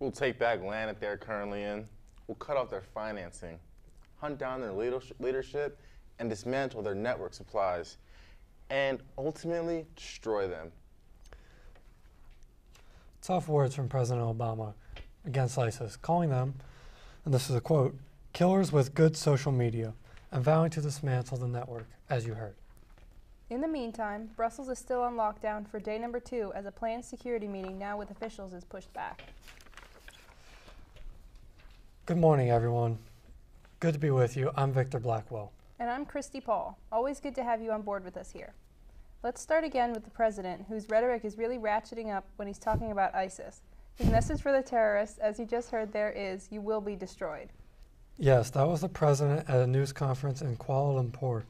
We'll take back land that they're currently in. We'll cut off their financing, hunt down their leadership, and dismantle their network supplies, and ultimately destroy them. Tough words from President Obama against ISIS, calling them, and this is a quote, "killers with good social media," and vowing to dismantle the network, as you heard. In the meantime, Brussels is still on lockdown for day number 2 as a planned security meeting now with officials is pushed back. Good morning, everyone. Good to be with you. I'm Victor Blackwell. And I'm Christy Paul. Always good to have you on board with us here. Let's start again with the president, whose rhetoric is really ratcheting up when he's talking about ISIS. His message for the terrorists, as you just heard there, is, you will be destroyed. Yes, that was the president at a news conference in Kuala Lumpur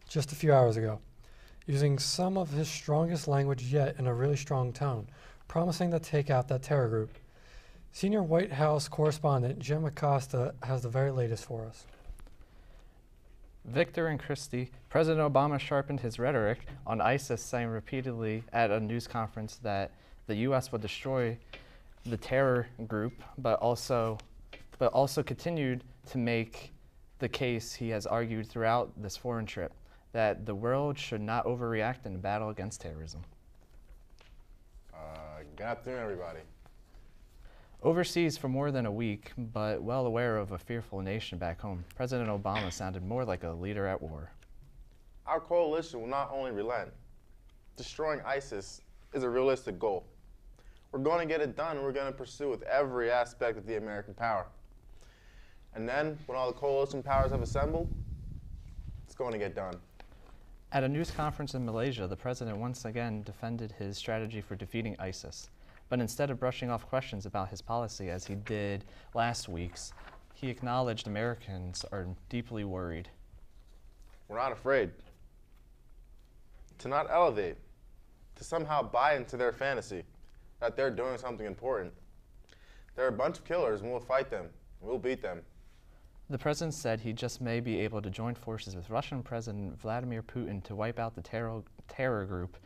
just a few hours ago, using some of his strongest language yet in a really strong tone, promising to take out that terror group. Senior White House correspondent Jim Acosta has the very latest for us. Victor and Christy, President Obama sharpened his rhetoric on ISIS, saying repeatedly at a news conference that the U.S. would destroy the terror group, but also continued to make the case he has argued throughout this foreign trip, that the world should not overreact in the battle against terrorism. Good afternoon, everybody. Overseas for more than a week, but well aware of a fearful nation back home, President Obama sounded more like a leader at war. Our coalition will not only relent. Destroying ISIS is a realistic goal. We're going to get it done, and we're going to pursue with every aspect of the American power. And then, when all the coalition powers have assembled, it's going to get done. At a news conference in Malaysia, the president once again defended his strategy for defeating ISIS. But instead of brushing off questions about his policy as he did last week's, he acknowledged Americans are deeply worried. We're not afraid to not elevate, to somehow buy into their fantasy that they're doing something important. They're a bunch of killers, and we'll fight them. We'll beat them. The president said he just may be able to join forces with Russian President Vladimir Putin to wipe out the terror group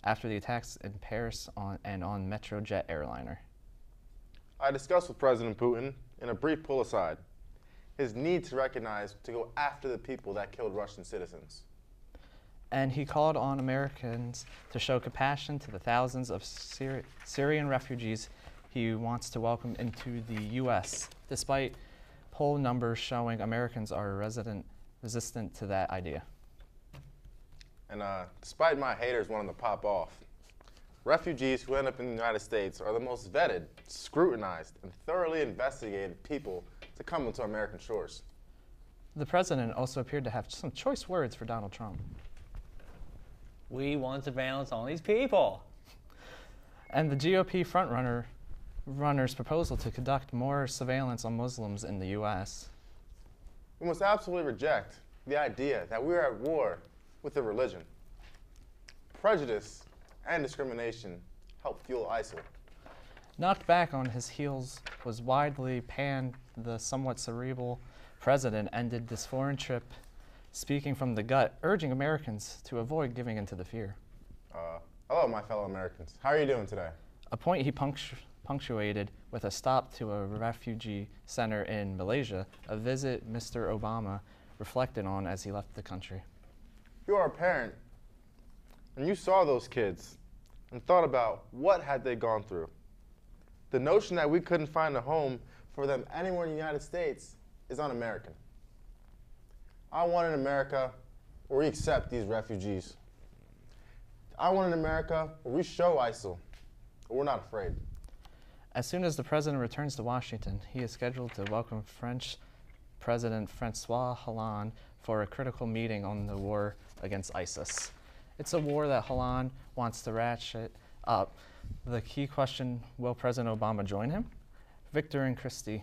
after the attacks in Paris on Metrojet airliner. I discussed with President Putin, in a brief pull-aside, his need to recognize to go after the people that killed Russian citizens. And he called on Americans to show compassion to the thousands of Syrian refugees he wants to welcome into the U.S., despite poll numbers showing Americans are resistant to that idea. And despite my haters wanting to pop off, refugees who end up in the United States are the most vetted, scrutinized, and thoroughly investigated people to come into American shores. The president also appeared to have some choice words for Donald Trump. We want surveillance on these people. And the GOP runner's proposal to conduct more surveillance on Muslims in the U.S. We must absolutely reject the idea that we are at war with a religion. Prejudice and discrimination help fuel ISIL. Knocked back on his heels was widely panned, the somewhat cerebral president ended this foreign trip speaking from the gut, urging Americans to avoid giving into the fear. Hello, my fellow Americans. How are you doing today? A point he punctuated with a stop to a refugee center in Malaysia, a visit Mr. Obama reflected on as he left the country. You are a parent, and you saw those kids and thought about what had they gone through. The notion that we couldn't find a home for them anywhere in the United States is un-American. I want an America where we accept these refugees. I want an America where we show ISIL, but we're not afraid. As soon as the president returns to Washington, he is scheduled to welcome French President François Hollande for a critical meeting on the war against ISIS. It's a war that Hollande wants to ratchet up. The key question, will President Obama join him? Victor and Christy.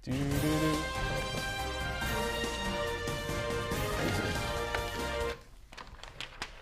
Do, do,